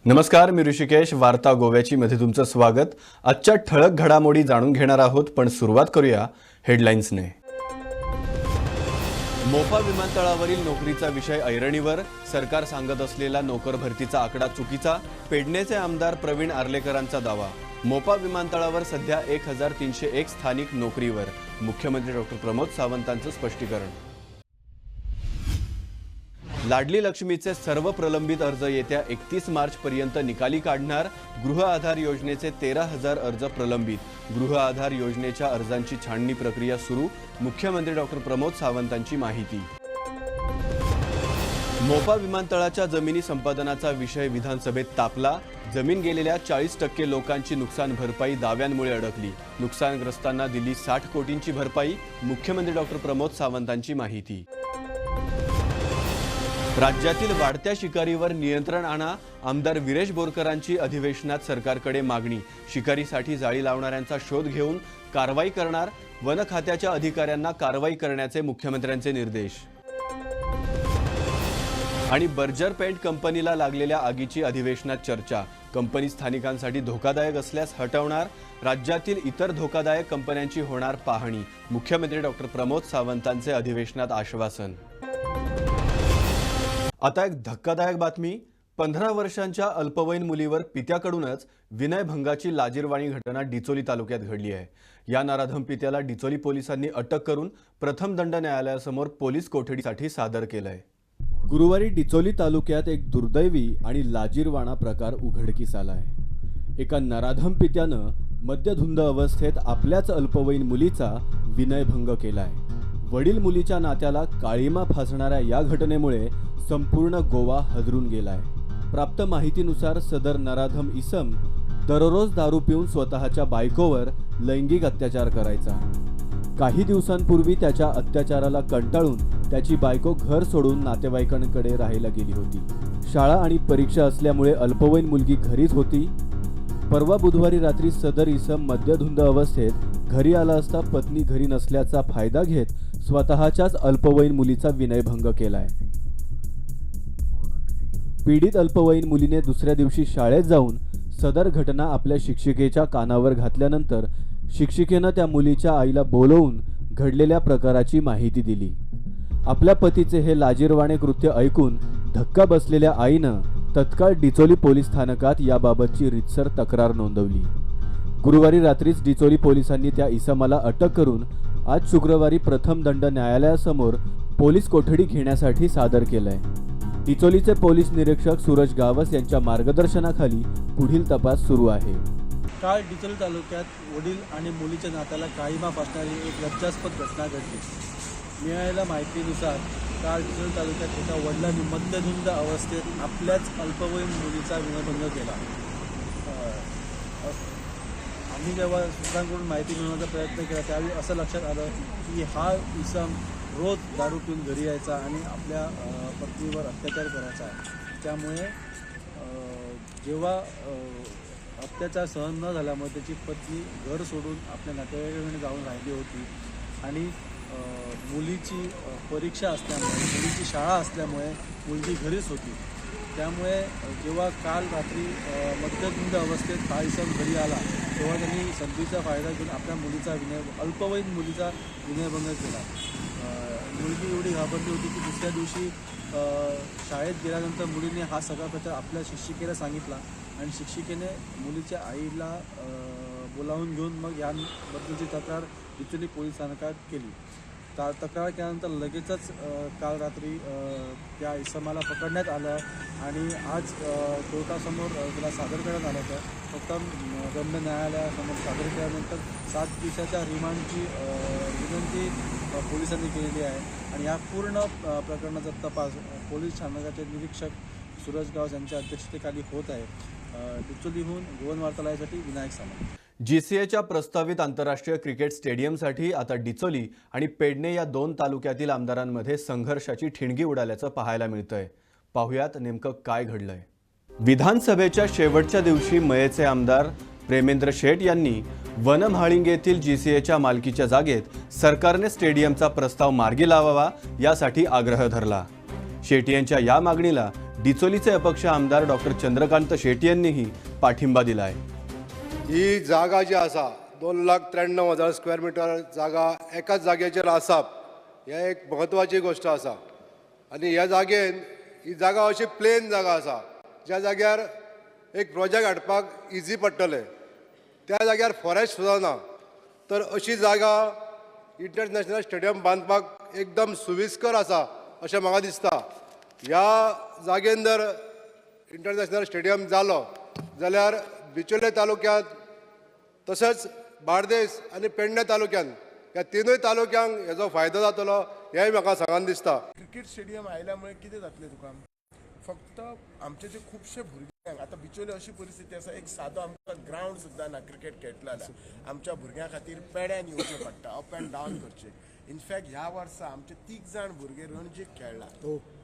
नमस्कार, मी ऋषिकेश. वार्ता गोव्याची मध्ये तुमचं स्वागत. आजच्या ठळक घडामोडी जाणून घेणार आहोत, पण सुरुवात करूया हेडलाईन्सने. मोफा विमानतळावरील नोकरीचा विषय ऐरणीवर. सरकार सांगत असलेला नोकर भरतीचा आकडा चुकीचा. पेडणेचे आमदार प्रवीण आर्लेकरांचा दावा. मोफा विमानतळावर सध्या 1301 स्थानिक नोकरीवर. मुख्यमंत्री डॉक्टर प्रमोद सावंतांचं स्पष्टीकरण. लाडली लक्ष्मीचे सर्व प्रलंबित अर्ज येत्या 31 मार्च पर्यंत निकाली काढणार. गृह आधार योजनेचे 13,000 अर्ज प्रलंबित. गृह आधार योजनेच्या अर्जांची छाननी प्रक्रिया सुरू. मुख्यमंत्री डॉक्टर प्रमोद सावंतांची माहिती. मोफा विमानतळाच्या जमिनी संपादनाचा विषय विधानसभेत तापला. जमीन गेलेल्या 40% लोकांची नुकसान भरपाई दाव्यांमुळे अडकली. नुकसानग्रस्तांना दिली 60 कोटींची भरपाई. मुख्यमंत्री डॉक्टर प्रमोद सावंतांची माहिती. राज्यातील वाढत्या शिकारीवर नियंत्रण आणा. आमदार विरेश बोरकरांची अधिवेशनात सरकारकडे मागणी. शिकारीसाठी जाळी लावणाऱ्यांचा शोध घेऊन कारवाई करणार. वन खात्याच्या अधिकाऱ्यांना कारवाई करण्याचे मुख्यमंत्र्यांचे निर्देश. आणि बर्जर पेंट कंपनीला लागलेल्या आगीची अधिवेशनात चर्चा. कंपनी स्थानिकांसाठी धोकादायक असल्यास हटवणार. राज्यातील इतर धोकादायक कंपन्यांची होणार पाहणी. मुख्यमंत्री डॉक्टर प्रमोद सावंतांचे अधिवेशनात आश्वासन. आता एक धक्कादायक बातमी. 15 वर्षांच्या अल्पवयीन मुलीवर पित्याकडूनच विनयभंगाची लाजिरवाणी घटना डिचोली तालुक्यात घडली आहे. या नराधम पित्याला डिचोली पोलिसांनी अटक करून प्रथम दंड न्यायालयासमोर पोलीस कोठडीसाठी सादर केलंय. गुरुवारी डिचोली तालुक्यात एक दुर्दैवी आणि लाजिरवाणा प्रकार उघडकीस आलाय. एका नराधम पित्यानं मद्यधुंद अवस्थेत आपल्याच अल्पवयीन मुलीचा विनयभंग केलाय. वडील मुलीच्या नात्याला काळीमा फासणाऱ्या या घटनेमुळे संपूर्ण गोवा हादरून गेलाय. प्राप्त माहितीनुसार सदर नराधम इसम दररोज दारू पिऊन स्वतःच्या बायकोवर लैंगिक अत्याचार करायचा. काही दिवसांपूर्वी त्याच्या अत्याचाराला कंटाळून त्याची बायको घर सोडून नातेवाईकांकडे राहायला गेली होती. शाळा आणि परीक्षा असल्यामुळे अल्पवयीन मुलगी घरीच होती. परवा बुधवारी रात्री सदर इसम मद्यधुंद अवस्थेत घरी आला असता पत्नी घरी नसल्याचा फायदा घेत स्वतःच्याच अल्पवयीन मुलीचा विनयभंग केलाय. पीडित अल्पवयीन मुलीने दुसऱ्या दिवशी शाळेत जाऊन सदर घटना आपल्या शिक्षिकेच्या कानावर घातल्यानंतर शिक्षिकेनं त्या मुलीच्या आईला बोलवून घडलेल्या प्रकाराची माहिती दिली. आपल्या पतीचे हे लाजिरवाणे कृत्य ऐकून धक्का बसलेल्या आईनं तत्काळ डिचोली पोलीस स्थानकात याबाबतची रीतसर तक्रार नोंदवली. गुरुवारी रात्रीच डिचोली पोलिसांनी त्या इसमाला अटक करून आज शुक्रवारी प्रथम दंड न्यायालयासमोर पोलीस कोठडी घेण्यासाठी सादर केलंय. डिचोलीचे पोलीस निरीक्षक सूरज गावस यांच्या मार्गदर्शनाखाली पुढील तपास सुरू आहे. काल डिचोली तालुक्यात वडील आणि मुलीच्या नात्याला काळीमा फासणारी एक लज्जास्पद घटना घडली. मिळालेल्या माहितीनुसार काल डिचोली तालुक्यात एका वडिलांनी मद्यधुंद अवस्थेत आपल्याच अल्पवयीन मुलीचा विनयभंग केला. आम्ही जेव्हा सूत्रांकडून माहिती मिळवण्याचा प्रयत्न केला त्यावेळी असं लक्षात आलं की हा इसम रोज दारू पिऊन घरी यायचा आणि आपल्या पत्नीवर अत्याचार करायचा. त्यामुळे जेव्हा अत्याचार सहन न झाल्यामुळे त्याची पत्नी घर सोडून आपल्या नातेवाईकांकडे जाऊन राहिली होती आणि मुलीची परीक्षा असल्यामुळे मुलीची शाळा असल्यामुळे मुलगी घरीच होती. त्यामुळे जेव्हा काल रात्री मद्यधुंद अवस्थेत हा इसम घरी आला तेव्हा त्यांनी संधीचा फायदा घेऊन आपल्या मुलीचा अल्पवयीन मुलीचा विनयभंग केला. मुलगी एवढी घाबरली होती की दुसऱ्या दिवशी शाळेत गेल्यानंतर मुलीने हा सगळा प्रचार आपल्या शिक्षिकेला सांगितला आणि शिक्षिकेने मुलीच्या आईला बोलावून घेऊन मग याबद्दलची तक्रार डिचोली पोलीस स्थानकात केली. तक्रार केल्यानंतर लगेचच काल रात्री त्या इसमाला पकडण्यात आलं आणि आज कोर्टासमोर त्याला सादर करण्यात आलं होतं. प्रथम दंड न्यायालयासमोर सादर केल्यानंतर 7 दिवसाच्या रिमांडची विनंती पोलिसांनी केलेली आहे आणि या पूर्ण प्रकरणाचा तपास पोलीस स्थानकाचे निरीक्षक सूरज गावस यांच्या अध्यक्षतेखाली होत आहे. डिचोलीहून गोवन वार्तालयासाठी विनायक सामंत. जीसीएच्या प्रस्तावित आंतरराष्ट्रीय क्रिकेट स्टेडियमसाठी आता डिचोली आणि पेडणे या 2 तालुक्यातील आमदारांमध्ये संघर्षाची ठिणगी उडाल्याचं पाहायला मिळतंय. पाहुयात नेमकं काय घडलंय. विधानसभेच्या शेवटच्या दिवशी मयेचे आमदार प्रेमेंद्र शेट यांनी वनम्हाळिंग येथील जीसीएच्या मालकीच्या जागेत सरकारने स्टेडियमचा प्रस्ताव मार्गी लावावा यासाठी आग्रह धरला. शेट यांच्या या मागणीला डिचोलीचे अपक्ष आमदार डॉक्टर चंद्रकांत शेट्टी यांनीही पाठिंबा दिलाय. ही जागा जी आसा 2,93,000 स्क्वेअर मीटर जागा एकाच जाग्याचेर आसप हे एक महत्वाची गोष्ट आसा. आनी ह्या जागेन ही जागा अशी प्लेन जागा आसा ज्या जाग्यार एक प्रोजेक्ट हाडपाक इजी पडटले. त्या जाग्यार फॉरेस्ट सुद्दां ना. तर अशी जागा इंटरनॅशनल स्टेडियम बांदपाक एकदम सुविस्कर आसा अशें म्हाका दिसता. ह्या जागेन जर इंटरनॅशनल स्टेडियम जालो जाल्यार बिचोले तालुक्यांत तशेंच बार्देस आनी पेडणे तालुक्यांत ह्या तिनूय तालुक्यांक हेजो फायदो जातलो हेंय म्हाका सांगन दिसता. क्रिकेट स्टेडियम आयल्यामुळे कितें जातलें तुका फक्त आमचे जे खुबशे भुरग्यांक आतां बिचोले अशी परिस्थिती आसा एक सादो आमकां ग्रावंड सुद्दां ना क्रिकेट खेळटलो जाल्यार आमच्या भुरग्यां खातीर पेड्यान येवचें पडटा अप एंड डावन करचें. इनफॅक्ट ह्या वर्सा आमचे 3 जाण भुरगे रणजीक खेळ्ळा.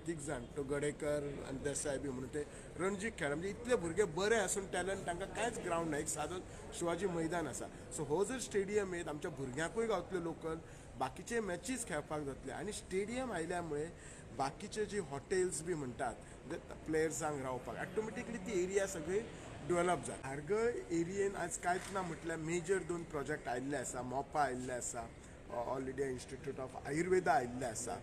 3 जाण तो गडेकर आनी देसाय बी म्हणून ते रणजीक खेळ्ळा. म्हणजे इतले भुरगे बरे आसून टॅलंट तांकां कांयच ग्रावंड ना. एक सादो शिवाजी मैदान आसा. सो हो जर स्टेडियम येत आमच्या भुरग्यांकूय गावतले लोकल बाकीचे मॅचीस खेळपाक जातले. आनी स्टेडियम आयल्यामुळे बाकीचे जे हॉटेल्स बी म्हणटात प्लेयर्सांक रावपाक ऑटोमॅटिकली ती एरिया सगळी डेव्हलप जाता. धारगळ एरियेन आज कांयच ना म्हटल्यार मेजर 2 प्रोजेक्ट आयिल्ले आसा. मोपा आयिल्ले आसा. All India Institute of Ayurveda आयिल्ले आसा.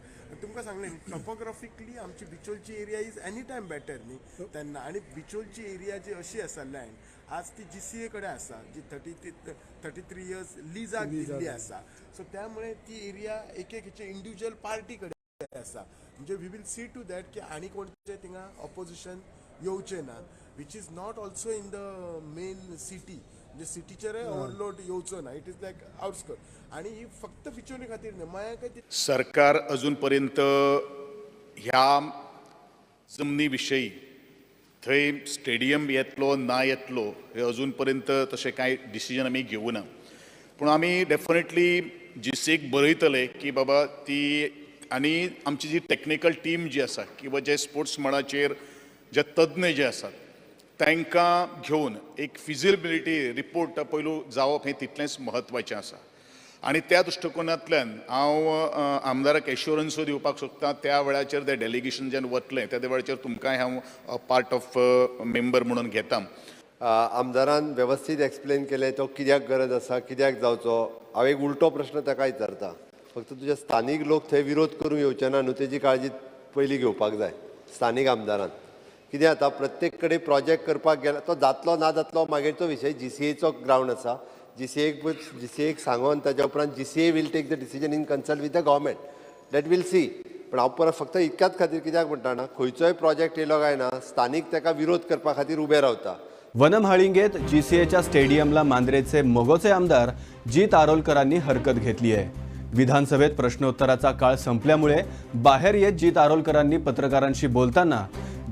तुमकां सांगलें टॉपोग्राफिकली आमची बिचोलची area is any time better न्ही तेन्ना. आनी बिचोलची एरिया जी अशी आसा लँड आज ती GCA कडेन आसा जी 33 इयर्स लिजाक दिल्ली आसा. सो त्यामुळे ती एरिया एक हेचे इंडिव्हिज्युअल पार्टी कडेन आसा. म्हणजे we will see to that की आनी कोणते थिंगा ऑपोजिशन येवचे ना which is not also in the main city. म्हणजे सिटीचेर ओवरलोड येवचो ना. It is like outskirt. आणि ही फक्त बिचोली खातीर न्ही मयां सरकार अजूनपर्यंत ह्या जमनी विशयी थंय स्टेडियम येतलो ना येतलो हे अजूनपर्यंत तशें कांय डिसिजन आमी घेवना. पूण आमी डेफिनेटली GCAक बरयतले की बाबा ती आनी आमची जी टॅक्निकल टीम जी आसा किंवा जे स्पोर्ट्स मळाचेर जे तज्ञ जे आसात तांकां घेवन एक फिजिबिलिटी रिपोर्ट पयलू जावप हें तितलेंच म्हत्वाचें आसा. आनी त्या दृश्टिकोनांतल्यान हांव आमदाराक एश्युरन्सो दिवपाक सोदतां त्या वेळाचेर तें डेलिगेशन जेन्ना वतलें त्या वेळाचेर तुमकांय हांव पार्ट ऑफ मेंबर म्हणून घेता. आमदारान वेवस्थीत एक्सप्लेन केलें तो कित्याक गरज आसा कित्याक जावचो. हांव एक उलटो प्रश्न ताका विचारता. फक्त तुजे स्थानीक लोक थंय विरोध करूंक येवचे ना न्हू तेजी काळजी पयलीं घेवपाक जाय स्थानीक आमदारान. कितें जाता प्रत्येक कडेन प्रोजेक्ट करपाक गेला तो जातलो ना जातलो मागीरचो विशय. GCAचो ग्रावंड आसा. GCAक सांगून ताच्या उपरांत GCA will take the decision in consult with the government. That will see. पण हांव परत फक्त इतक्याच खातीर कित्याक म्हणटा ना खंयचोय प्रोजेक्ट येयलो काय ना स्थानीक ताका विरोध करपा खातीर उबे रावता. वनमहाळिंगेत GCAच्या स्टेडियमला मांद्रेचे मोगोचे आमदार जीत आरोलकरांनी हरकत घेतली आहे. विधानसभेत प्रश्नोत्तराचा काळ संपल्यामुळे बाहेर येत जीत आरोलकरांनी पत्रकारांशी बोलताना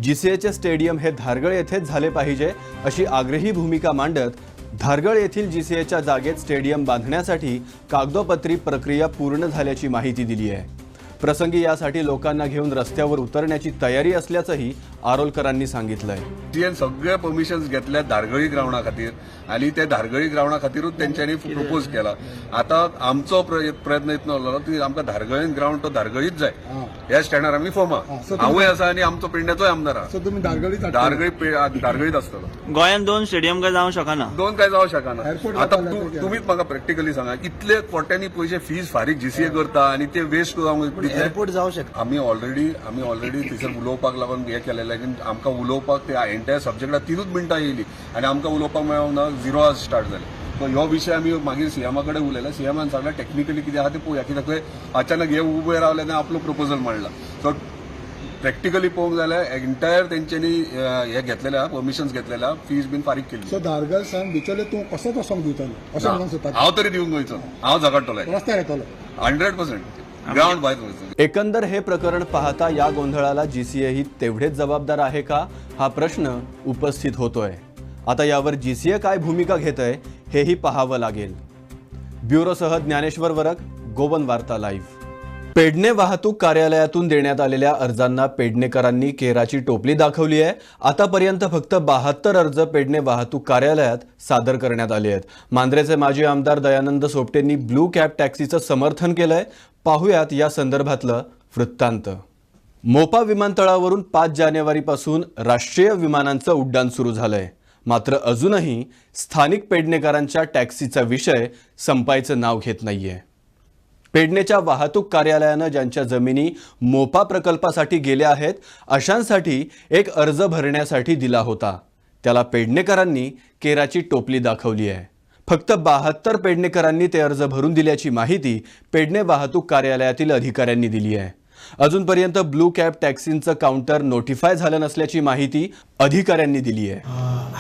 GCAचे स्टेडियम हे धारगळ येथेच झाले पाहिजे अशी आग्रही भूमिका मांडत धारगळ येथील GCAच्या जागेत स्टेडियम बांधण्यासाठी कागदोपत्री प्रक्रिया पूर्ण झाल्याची माहिती दिली आहे. प्रसंगी यासाठी लोकांना घेऊन रस्त्यावर उतरण्याची तयारी असल्याचंही आरोलकरांनी सांगितलंय. GCAन सगळे परमिशन्स घेतल्या धारगळी ग्रावंडा खातीर आनी ते धारगळी ग्रावंडा खातीरूच तेंच्यांनी प्रपोज केला. आता आमचो प्रयत्न इतलो आसलो की आमकां धारगळीन ग्रावंड तो धारगळीच जाय ह्या स्टँडार आमी फॉर्म हांवूय आसा आनी आमचो पेडण्याचोय आमदार आहा. धारगळीत आसतलो. गोंयान 2 स्टेडियम काय जावंक शकना. 2 काय जावंक शकना. आता तुमीच म्हाका प्रॅक्टिकली सांगा कितले कोट्यांनी पयशे फीज फारीक GCA करता आनी ते वेस्ट जावंक एअरपोर्ट जावंक शकता. आमी ऑलरेडी थंयसर उलोवपाक लागून हें केलेलें की आमकां उलोवपाक ते एंटायर सब्जेक्टाक 3 मिनटां येयली आनी आमकां उलोवपाक मेळोंक ना 0 आवर स्टार्ट जालें. सो ह्यो विशय आमी मागीर CMA कडेन उलयले. CMAन सांगलें टेक्निकली कितें आहा तें पळोवया कित्याक थंय अचानक हे उबे रावले आनी आपलो प्रपोजल मांडला. सो प्रॅक्टिकली पळोवंक जाल्यार एंटायर तेंच्यांनी हे घेतलेले आहा परमिशन्स घेतलेले आहा फीज बीन फारीक केली. सो धारगळ सान बिचोले तूं कसोच वचोंक दिवतलो अशें म्हणून सोदता. हांव तरी दिवंक गोंयचो हांव झगडटलों रस्त्यार येतलो 100%. ग्राउंड भायर. एकंदर हे प्रकरण पाहता या गोंधळाला GCA ही तेवढेच जबाबदार आहे का हा प्रश्न उपस्थित होतोय. आता यावर GCA काय भूमिका घेतंय हेही पाहावं लागेल. ब्युरोसह ज्ञानेश्वर वरक, गोवन वार्ता लाईव्ह. पेडणे वाहतूक कार्यालयातून देण्यात आलेल्या अर्जांना पेडणेकरांनी केराची टोपली दाखवली आहे. आतापर्यंत फक्त 72 अर्ज पेडणे वाहतूक कार्यालयात सादर करण्यात आले आहेत. मांद्रेचे माजी आमदार दयानंद सोपटेंनी ब्लू कॅब टॅक्सीचं समर्थन केलंय. पाहुयात या संदर्भातलं वृत्तांत. मोपा विमानतळावरून 5 जानेवारीपासून राष्ट्रीय विमानांचं उड्डाण सुरू झालंय. मात्र अजूनही स्थानिक पेडणेकरांच्या टॅक्सीचा विषय संपायचं नाव घेत नाहीये. पेडणेच्या वाहतूक कार्यालयानं ज्यांच्या जमिनी मोपा प्रकल्पासाठी गेल्या आहेत अशांसाठी एक अर्ज भरण्यासाठी दिला होता. त्याला पेडणेकरांनी केराची टोपली दाखवली आहे. फक्त 72 पेडणेकरांनी ते अर्ज भरून दिल्याची माहिती पेडणे वाहतूक कार्यालयातील अधिकाऱ्यांनी दिली आहे. अजूनपर्यंत ब्लू कॅब टॅक्सींचं काउंटर नोटिफाय झालं नसल्याची माहिती अधिकाऱ्यांनी दिली आहे.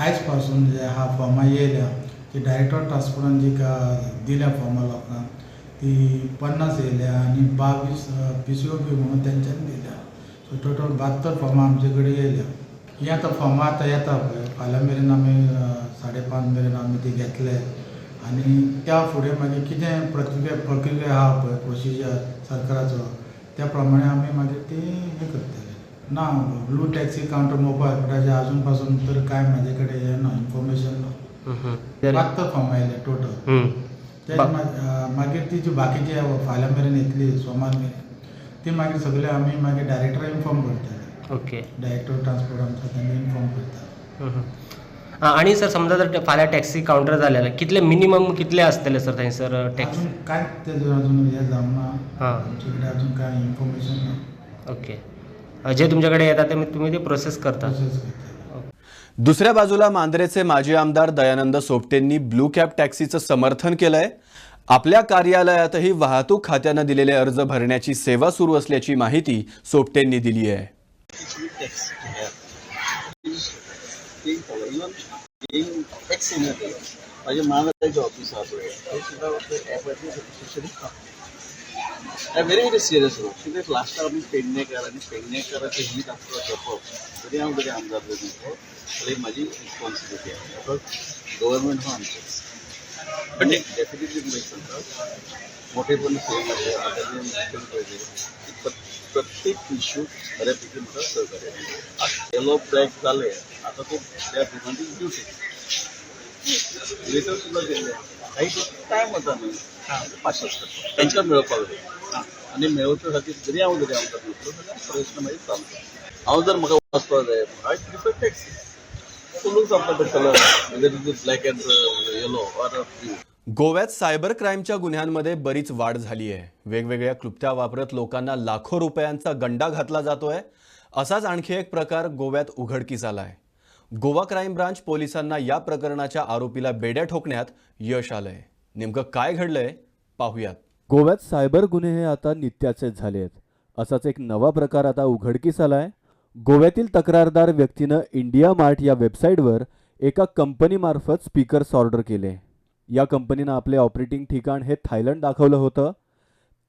आजपासून जे हा फॉर्म येयल्या की डायरेक्टर ट्रान्सपोर्टान जी दिल्या फॉर्मा लोकांक ती 50 येयल्या आणि 22 PCOB म्हणून त्यांच्यानी दिल्या. सो टोटल 72 फॉर्मां आमचे कडेन येयल्या. ही आतां फॉर्मां आतां येता पळय फाल्यां मेरेन आमी 5:30 मेरेन आमी ती घेतले आणि त्या फुडें मागीर कितें प्रक्रिया आहा पळय प्रोसिजर सरकाराचो त्या प्रमाणे आमी मागीर ती हे करतले. ना ब्लू टॅक्सी काउंटर मोबायल एअरपोर्टाचे अजून पासून तर काय माझे कडेन हे ना इन्फॉर्मेशन ना. 72 फॉर्म आयले टोटल. ते मागीर ती जी बाकीचे फाल्यां मेरेन येतली सोमार मेरेन ती मागीर सगळे आमी मागीर डायरेक्टरा इन्फॉर्म करतले. ओके. डायरेक्टर ट्रान्सपोर्ट आमचा त्यांनी इन्फॉर्म करता. आणि सर समजा जर फाल्यां टॅक्सी काउंटर जालें कितले मिनिमम कितले आसतले सर थंयसर टॅक्सी? अजून काय तेजो अजून हे जावना. हां. आमचे कडेन अजून काय इन्फॉर्मेशन ना. ओके. जे तुमच्याकडे येतात ते तुम्ही ते प्रोसेस करता. प्रोसेस करता. दुसऱ्या बाजूला मांद्रेचे माजी आमदार दयानंद सोपटेंनी ब्लू कॅब टॅक्सीचं समर्थन केलंय. आपल्या कार्यालयातही वाहतूक खात्यानं दिलेले अर्ज भरण्याची सेवा सुरू असल्याची माहिती सोपटेंनी दिली आहे. व्हेरी व्हेरी सिरियस रोड कित्याक लास्ट टायम आमी पेडणेकार आनी पेडणेकाराचें हीत आमचो जपप जरी हांव जरी आमदार जरी जाल्यार म्हाजी रिस्पॉन्सिबिलिटी आसा. बिकॉज गव्हर्मेंट हो आमचोच पण एक डेफिनेटली तुमी सांगता मोठेपण प्रत्येक इश्यू बऱ्यापैकी म्हाका सहकार्य येलो ब्लॅक जाले आतां तो त्या डिमांडीक ड्युटी लेटर सुद्दां दिल्ले काही टायम वता न्ही पासच करता तांकां मेळपाक जाय आनी मेळोवचे खातीर जरी हांव जरी आमदार नसलो जाल्यार प्रयत्न मागीर चालू. हांव जर म्हाका वचपाक जाय I prefer taxi. So Luke's after the colour whether it is black and yellow or blue. गोव्यात सायबर क्राईमच्या गुन्ह्यांमध्ये बरीच वाढ झाली आहे. वेगवेगळ्या क्लुप्त्या वापरत लोकांना लाखो रुपयांचा गंडा घातला जातोय. असाच आणखी एक प्रकार गोव्यात उघडकीस आलाय. गोवा क्राईम ब्रांच पोलिसांना या प्रकरणाच्या आरोपीला बेड्या ठोकण्यात यश आलंय. नेमकं काय घडलंय पाहूयात. गोव्यात सायबर गुन्हे हे आता नित्याचेच झाले आहेत. असाच एक नवा प्रकार आता उघडकीस आलाय. गोव्यातील तक्रारदार व्यक्तीनं इंडिया मार्ट या वेबसाईटवर एका कंपनीमार्फत स्पीकर्स ऑर्डर केले. या कंपनीनं आपले ऑपरेटिंग ठिकाण हे थायलंड दाखवलं होतं.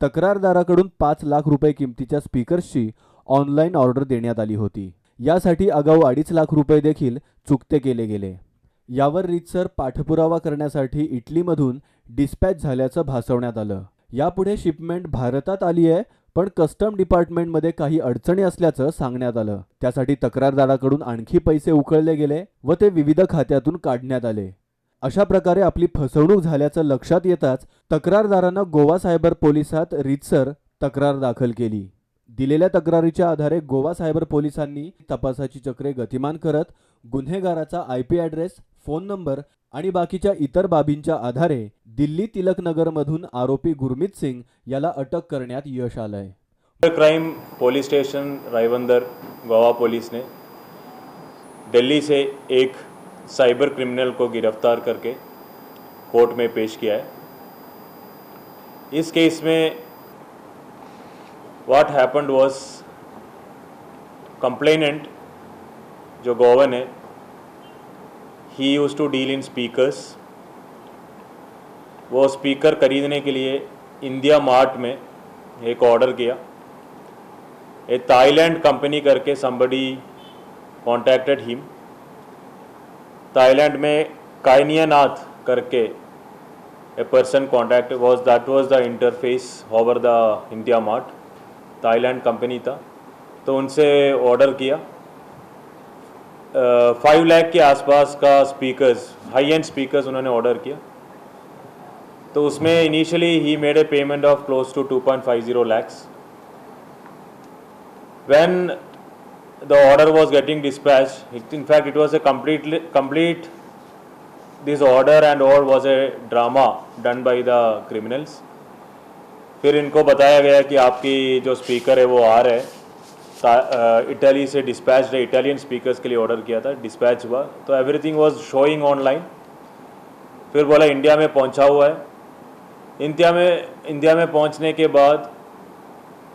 तक्रारदाराकडून 5 लाख रुपये किमतीच्या स्पीकर्सची ऑनलाईन ऑर्डर देण्यात आली होती. यासाठी आगाऊ 2.5 लाख रुपये देखील चुकते केले गेले. यावर रीतसर पाठपुरावा करण्यासाठी इटलीमधून डिस्पॅच झाल्याचं भासवण्यात आलं. यापुढे शिपमेंट भारतात आली आहे, पण कस्टम डिपार्टमेंटमध्ये काही अडचणी असल्याचं सांगण्यात आलं. त्यासाठी तक्रारदाराकडून आणखी पैसे उकळले गेले व ते विविध खात्यातून काढण्यात आले. अशा प्रकारे आपली फसवणूक झाल्याचं लक्षात येताच तक्रारदारानं गोवा सायबर पोलिसात रीतसर तक्रार दाखल केली. दिलेल्या तक्रारीच्या आधारे गोवा सायबर पोलिसांनी तपासाची चक्रे गतिमान करत गुन्हेगाराचा IP ॲड्रेस, फोन नंबर आणि बाकीच्या इतर बाबींच्या आधारे दिल्ली तिलकनगरमधून आरोपी गुरमीत सिंग याला अटक करण्यात यश आलंय. Crime police station Ribandar Goa police ने दिल्ली से एक साइबर क्रिमिनल को गिरफ्तार करके कोर्ट में पेश किया है. इस केस में व्हाट हैपेंड वाज कंप्लेनेंट जो गोवन है he used to deal in speakers. वो स्पीकर खरीदने के लिए इंडिया मार्ट में एक ऑर्डर किया. ए थाईलैंड कंपनी करके somebody contacted him. थाईलैंड में कायनियानाथ करके a person contacted was the interface over the India mart. Thailand company था तो उनसे ऑर्डर किया. 5 लाख के आसपास का स्पीकर्स, हाई एंड स्पीकर्स उन्होंने ऑर्डर किया. तो उसमें initially he made a payment of close to 2.50 lakhs. When the order was getting dispatched, in fact it was a complete this order and all was a drama done by the criminals. फिर इनको बताया गया कि आपकी जो speaker है वो आ रहे हैं, इटली से डिस्पैच है, इटालियन स्पीकर्स के लिए ऑर्डर किया था, डिस्पैच हुआ तो एवरीथिंग वाज शोइंग ऑनलाइन. फिर बोला इंडिया में पहुंचा हुआ है. इंडिया में पहुंचने के बाद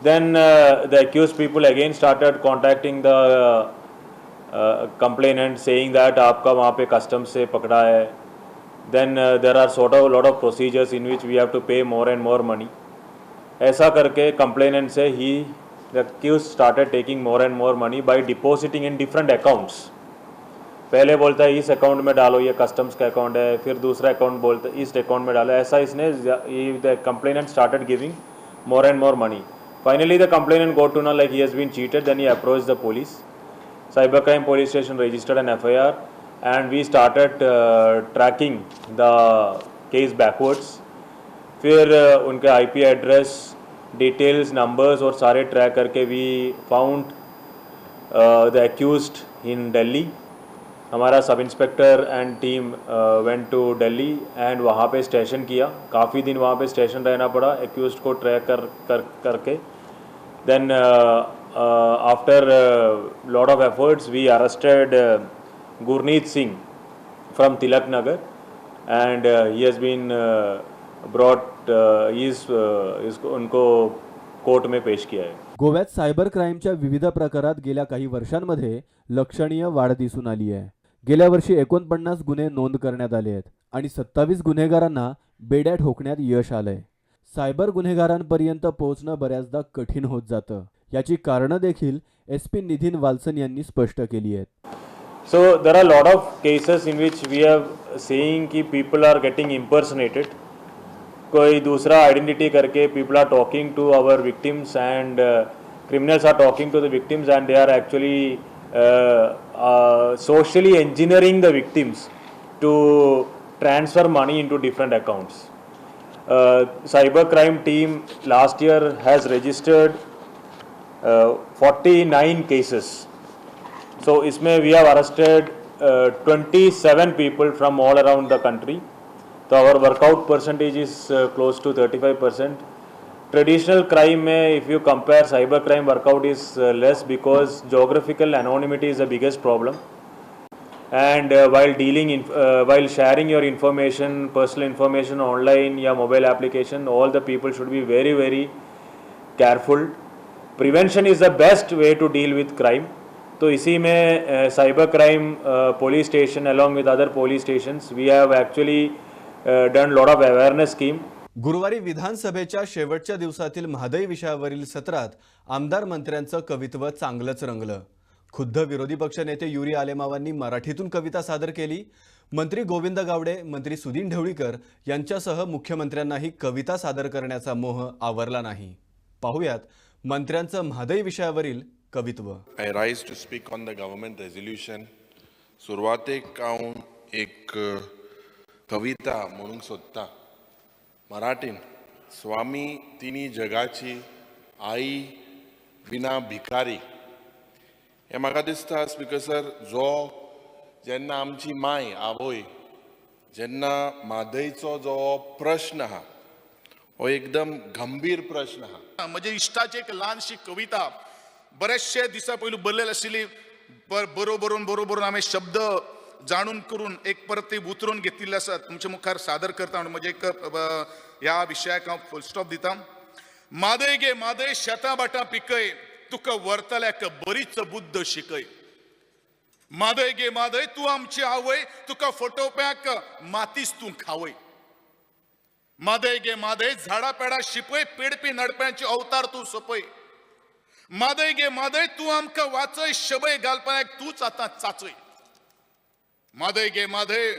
then the accused people again started contacting the complainant saying that आपका वहाँ पे customs से पकड़ा है. Then there are sort of a lot of procedures in which we have to pay more and more money. ऐसा करके complainant say the accused started taking more and more money by depositing in different accounts. पहले बोलता है इस account में डालो, ये customs का account है, फिर दूसरा अकाउंट बोलता है इस अकाउंट में डालो. ऐसा इसने the complainant started giving more and more money. Finally, the complainant got to know like he has been cheated. Then he approached the police. Cybercrime police station registered an FIR, and we started tracking the case backwards. फिर उनके IP address, details, numbers और सारे track करके we found the accused in Delhi. हमारा sub inspector and team went to Delhi and वहाँ पे station KIA. काफ़ी दिन वहाँ पे स्टेशन रहना पड़ा एक्यूज्ड को ट्रैक करके. Then after lot of efforts we arrested Gurneet Singh from Tilak Nagar and he has been brought उनको कोर्ट में पेश किया है. गोव्यात सायबर क्राईमच्या विविध प्रकारात गेल्या काही वर्षांमध्ये लक्षणीय वाढ दिसून आली आहे. गेल्या वर्षी 49 गुन्हे नोंद करण्यात आले आहेत आणि 27 गुन्हेगारांना बेड्या ठोकण्यात यश आलंय. सायबर गुन्हेगारांपर्यंत पोहोचणं बऱ्याचदा कठीण होत जातं. याची कारणं देखील SP निधीन वाल्सन यांनी स्पष्ट केली आहेत. So there are a lot of cases in which we have seeing कि people are getting impersonated. कोई दूसरा आइडेंटिटी करके people are talking to our victims and criminals are talking to the victims and they are actually socially engineering the victims to transfer money into different accounts. Cybercrime team last year has registered 49 cases. So इसमें we have arrested 27 people from all around the country. So our workout percentage is close to 35%. Traditional crime में if you compare cyber crime workout is less because geographical anonymity is the biggest problem. And while sharing your information, personal information online या mobile application, all the people should be very very careful. Prevention is the best way to deal with crime. तो इसी में cyber crime police station along with other police stations we have actually done lot of awareness scheme. गुरुवारी विधानसभेच्या शेवटच्या दिवसातील महागाई विषयावरील सत्रात आमदार मंत्र्यांचं कवित्व चांगलंच रंगलं. खुद्द विरोधी पक्षनेते युरी आलेमावांनी मराठीतून कविता सादर केली. मंत्री गोविंद गावडे, मंत्री सुदीन ढवळीकर यांच्यासह मुख्यमंत्र्यांनाही कविता सादर करण्याचा मोह आवरला नाही. पाहूयात मंत्र्यांचं महागाई विषयावरील कवित्व. I rise to speak on the government resolution. सुरवातेक हांव एक कविता म्हणूंक सोदतां मराठीन. स्वामी तिनी जगाची आई विना भिकारी. हे म्हाका दिसता स्पीकर सर जो जेन्ना आमची माय आवय जेन्ना म्हादयचो जो प्रश्न आहा हो एकदम गंभीर प्रश्न आहा. म्हजे इश्टाची एक ल्हानशी कविता बरेचशे दिसा पयलीं बरयलेली आशिल्ली. बरोबरून हांवें शब्द जाणून करून एक परत ती उतरून घेतिल्ली आसा तुमच्या मुखार सादर करता. म्हणजे एक ह्या विशयाक हांव फुल स्टॉप दितां. मादय गे मादय शेतां बाटां पिकय तुका व्हरतल्याक बरीच बुद्ध शिकय. मादय गे मादय तूं आमची आवय तुका फटोवप्याक मातीच तूं खावय. मादय गे मादय झाडा पेडा शिपय पेडपी नडप्यांचे अवतार तूं सोपय. मादय गे मादय तूं आमकां वाचय शबय घालपाक तूंच आतां चाचय. मादय गे मादय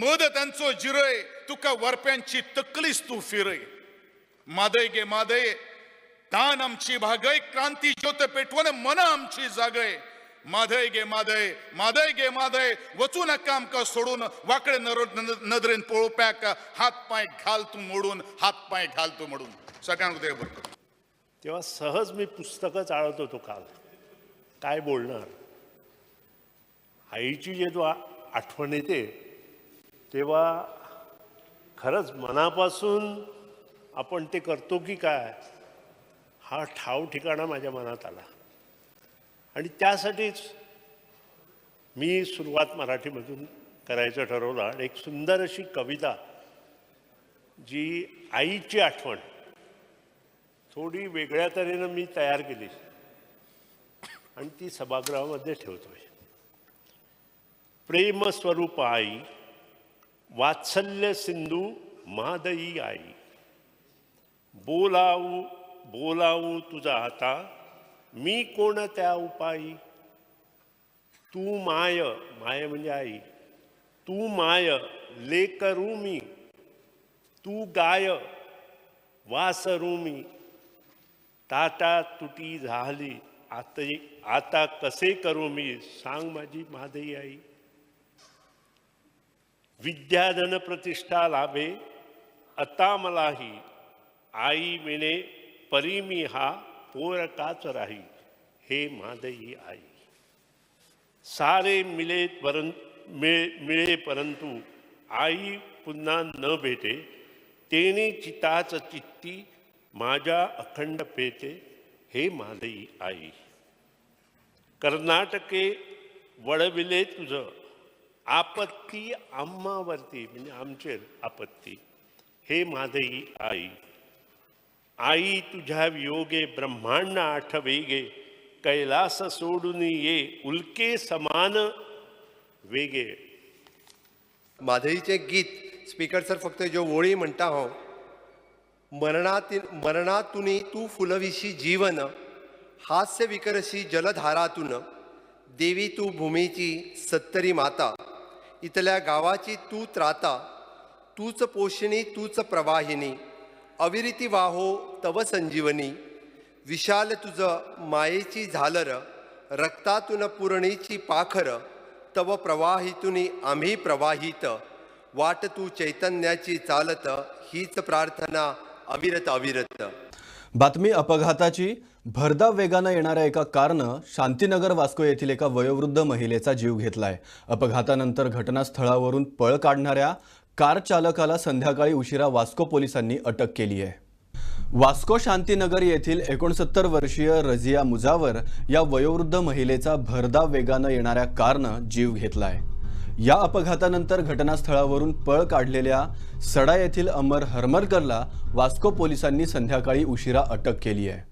मद तांचो जिरय तुका वरप्यांची तकलीच तूं फिरय. मादय गे मादय तान आमची भागय क्रांती ज्योत पेटवून मना आमची जागय. मादय गे मादय मादय गे मादय वचू नाका आमकां सोडून वाकडे नदरेन पळोवप्याक हात पांय घाल तूं मोडून हात पांय घाल तूं मोडून. सगळ्यांक उदय बरें. तेव्हा सहज मी पुस्तकं चाळत होतो काल. काय बोलणार. आईची जेव्हा आठवण येते तेव्हा खरंच मनापासून आपण ते करतो की काय हा ठाव ठिकाणा माझ्या मनात आला. आणि त्यासाठीच मी सुरुवात मराठीमधून करायचं ठरवलं. आणि एक सुंदर अशी कविता जी आईची आठवण थोडी वेगळ्या तऱ्हेनं मी तयार केली आणि ती सभागृहामध्ये ठेवतोय. प्रेमस्वरूप आई, वात्सल्य सिंधू मादई आई, बोलावू बोलावू तुझा आता, मी कोण त्या उपायी. तू माय, माय म्हणजे आई, तू माय लेकरू मी, तू गाय वासरू मी, ताटा तुटी झाली आता कसे करू मी, सांग माझी मादई आई. विद्याधन प्रतिष्ठा लाभे आता मलाही, आई विणे परी मी हा पोरकाच राही, हे मादई आई. सारे मिळे परंतु आई पुन्हा न भेटे, तेने चिताच चित्ती माझ्या अखंड पेते, हे मादई आई. कर्नाटके वळविले तुझं, आपत्ती आम्हावरती म्हणजे आमचे आपत्ती, हे मादई आई. आई तुझ्या वियोगे ब्रह्मांड आठवेगे, कैलास सोडून ये उल्के समान वेगे. माधवीचे गीत स्पीकर सर फक्त ज्यो ओळी म्हणटा हांव. मरणातुनी तू फुलविशी जीवन, हास्य विकरशी जलधारातून, देवी तू भूमीची सत्तरी माता, इथल्या गावाची तू त्राता, तूच पोषणी तूच प्रवाहिनी, अविरिती वाहो तव संजीवनी. विशाल तुझ मायेची झालर, रक्तातून पुरणीची पाखर, तव प्रवाहितुनी आम्ही प्रवाहित, वाट तू चैतन्याची चालत, हीच प्रार्थना अविरत अविरत. बातमी अपघाताची. भरधाव वेगानं येणाऱ्या एका कारनं शांतीनगर वास्को येथील एका वयोवृद्ध महिलेचा जीव घेतलाय. अपघातानंतर घटनास्थळावरून पळ काढणाऱ्या कार चालकाला संध्याकाळी उशिरा वास्को पोलिसांनी अटक केली आहे. वास्को शांतीनगर येथील 69 वर्षीय रझिया मुजावर या वयोवृद्ध महिलेचा भरधाव वेगानं येणाऱ्या कारनं जीव घेतलाय. या अपघातानंतर घटनास्थळावरून पळ काढलेल्या सडा येथील अमर हरमरकरला वास्को पोलिसांनी संध्याकाळी उशिरा अटक केली आहे.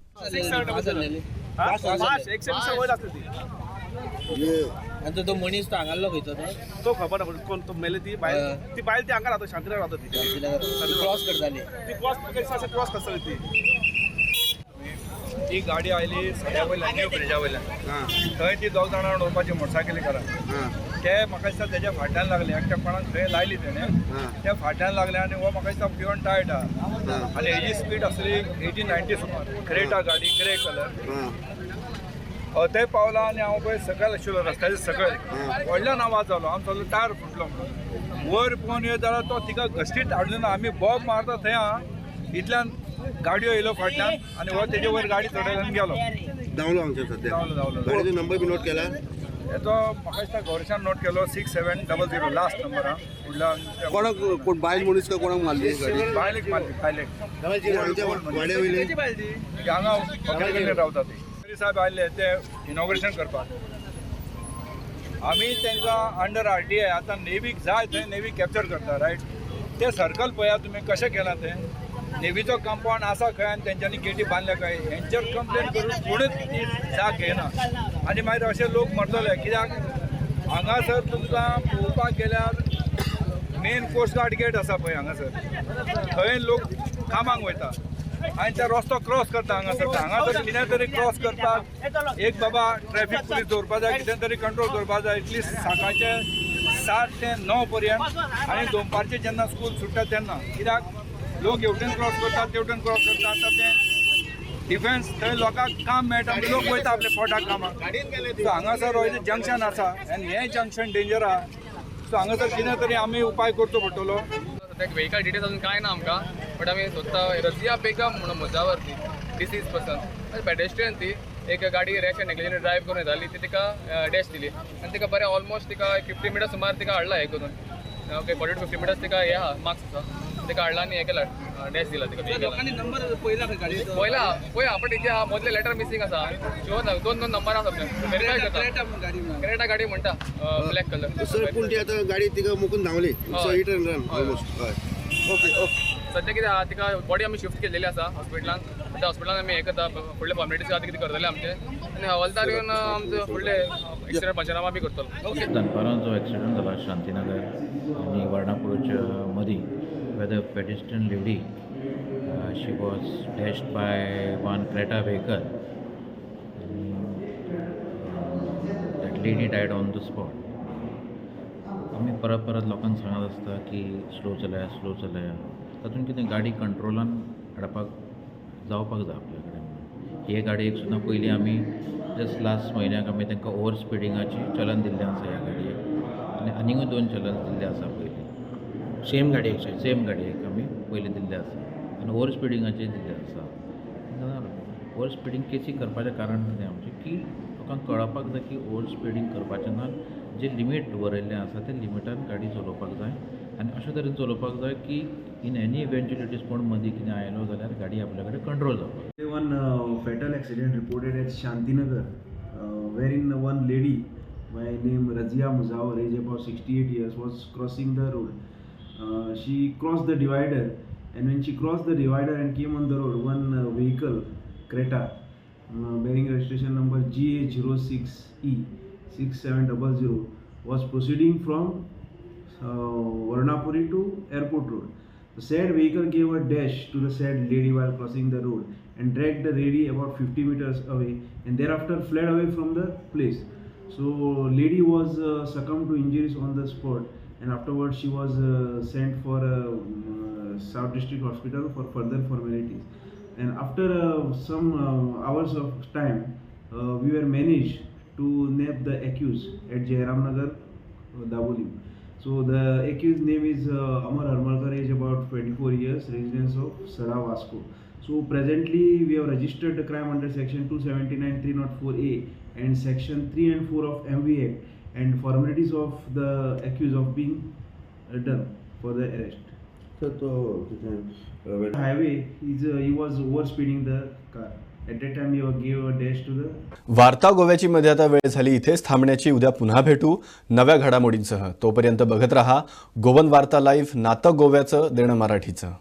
तो मनीस हांगालो खंयचो तो खबर ना कोण तो मेले ती बायल ती हांगा रावता शांतीनगर रावता ती क्रॉस करताली ती क्रॉस करताली ती गाडी आयली सड्या वयल्यान न्यू ब्रिजा वयल्यान थंय ती दोग जाणां उडोवपाची मोटरसायकली करा ते म्हाका दिसता तेच्या फाटल्यान लागले एकट्या कोणाक थंय लायली तेणें त्या फाटल्यान लागले आनी हो म्हाका दिसता पिवन टायट आहा आनी हेजी स्पीड आसली 80-90 सुमार क्रेटा गाडी ग्रे कलर थंय पावला आनी हांव पळय सकयल आशिल्लो रस्त्याचेर सकयल व्हडल्यान आवाज जालो आमचो टायर फुटलो म्हणून वयर पळोवन येत जाल्यार तो तिका घश्टीत हाडलो ना आमी बोब मारता थंय आहा इतल्यान गाडयो येयलो फाटल्यान आनी हो तेजे वयर गाडी चडयल्यान गेलो धांवलो हांगसर सद्या. धांवलो गाडयेचो नंबर बी नोट केला. हेचो म्हाका दिसता घरच्यान नोट केलो 6700 लास्ट नंबर आहा फुडल्यान कोणाक कोण बायल मनीस काय कोणाक मारली गाडी. बायलेक मारली बायलेक वाड्या वयली ती हांगा हॉटेल रावता ती साहेब आयले ते इनॉग्रेशन करपाक. आमी तांकां अंडर RTI आतां नेवीक जाय थंय नेवी कॅप्चर करता रायट. ते सर्कल पळयात तुमी कशें केलां तें. नेवीचो कंपाऊंड आसा खंय आनी तेंच्यांनी गेटी बांदल्या खंय हेंचेर कंप्लेन करून कोणूच ती जाग घेयना आनी मागीर अशे लोक मरतले कित्याक हांगासर तुमकां पळोवपाक गेल्यार मेन कोस्ट गार्ड गेट आसा पळय हांगासर थंय लोक कामाक वयता आनी ते रस्तो क्रॉस करता हांगासर कितें तरी क्रॉस करता. एक बाबा ट्रॅफिक पुलीस दवरपा जाय कितें तरी कंट्रोल करपा जाय एटलिस्ट सकाळचे 7 ते 9 पर्यंत आनी दनपारचे जेन्ना स्कूल सुट्टा तेन्ना कित्याक लोक हेवटेन क्रॉस करतात तेवटेन क्रॉस करतात. आतां तें डिफेन्स थंय लोकांक काम मेळटा लोक वयता आपल्या पोटाक कामाक. सो हांगासर हो जंक्शन आसा आनी हें जंक्शन डेंजर आहा. सो हांगासर कितें तरी आमी उपाय करचो पडटलो. व्हेकल डिटेल्स अजून काय ना आमकां बट आमी सोदता रझिया बेगम म्हणून मुजावर ती डिसीज पर्सन पेडेस्ट्रियन ती एक गाडी रॅश एंड नेग्लिजंट ड्रायव्ह करून येताली ती तिका डॅश दिली आनी तिका बरें ऑलमोस्ट तिका 50 मिनट सुमार तिका हाडला हे करून ओके 40 to 50 मिनट्स तिका हे आहा मार्क्स आसा तिका हाडला आनी हे केला डॅश दिला तिका लोकांनी नंबर पहिला गाडीचो पयला पळय आपण तेजे मदले लेटर मिसींग आसा शिवर ना दोन नंबर आसा व्हेरीफाय करता क्रेटा गाडी म्हणटा ब्लॅक कलर सर पूण ती आतां गाडी तिका मुकून धांवली so hit and run almost हय ओके सध्या कितें आहा तिका बॉडी आमी शिफ्ट केलेली आसा हॉस्पिटलान त्या हॉस्पिटलान आमी हे करता फुडले फॉर्मेलिटीज आहा कितें करतले आमचे आनी हवालदार येवन आमचे फुडले एक्सिडेंट पंचनामा बी करतलो दनपारां जो एक्सिडेंट जाला शांतीनगर आनी वर्णापूरच्या मदीं where the pedestrian lady she was dashed by one Creta vehicle that lady died on the spot. आमी परत लोकांक सांगत आसता की स्लो चलया तातूंत कितें गाडी कंट्रोलान हाडपाक जावपाक जाय आपल्या कडेन हे गाडयेक सुद्दां पयलीं आमी जस्ट लास्ट म्हयन्याक आमी तांकां ओवर स्पिडींगाची चलन दिल्लें आसा ह्या गाडयेक आनी आनीकूय 2 चलन दिल्ले आसा पयलीं सेम गाडयेक आमी पयलीं दिल्ले आसा आनी ओवर स्पिडींगाचेर दिल्ले आसा ओवर स्पिडींग केसी करपाचें कारण कितें आमचें की लोकांक कळपाक जाय की ओवर स्पिडींग करपाचें ना जे लिमीट बरयल्लें आसा ते लिमिटान गाडी चलोवपाक जाय आनी अशे तरेन चलोवपाक जाय की इन एनी इवेंच्युलिटीज कोण मदीं कितें आयलो जाल्यार गाडी आपल्या कडेन कंट्रोल जावपाक One fatal accident reported at Shantinagar, wherein one lady by name Razia Muzawar, age about 68 years, was crossing the road. She crossed the divider, and when she crossed the divider and came on the road, one vehicle, Creta, bearing registration number GA06E 6700, was proceeding from Varnapuri to Airport Road. The said vehicle gave a dash to the said lady while crossing the road and dragged the lady about 50 meters away and thereafter fled away from the place. So lady was succumbed to injuries on the spot and afterwards she was sent for South District Hospital for further formalities. And after some hours of time, we were managed to nab the accused at Jairam Nagar, Daboli. So the accused name is Amar Harmalkar, age about 24 years, residence of Sada, Vasco. So presently we have registered the crime under section 279 304A and section 3 and 4 of MV Act and formalities of the accused of being done for the arrest. So highway he was over speeding the car. At that time he gave a dash to the वार्ता गोव्याची मध्ये आता वेळ झाली इथेच थांबण्याची उद्या पुन्हा भेटू नव्या घडामोडींसह तोपर्यंत बघत रहा गोवन वार्ता लाईव्ह नातं गोव्याचं देणं मराठीचं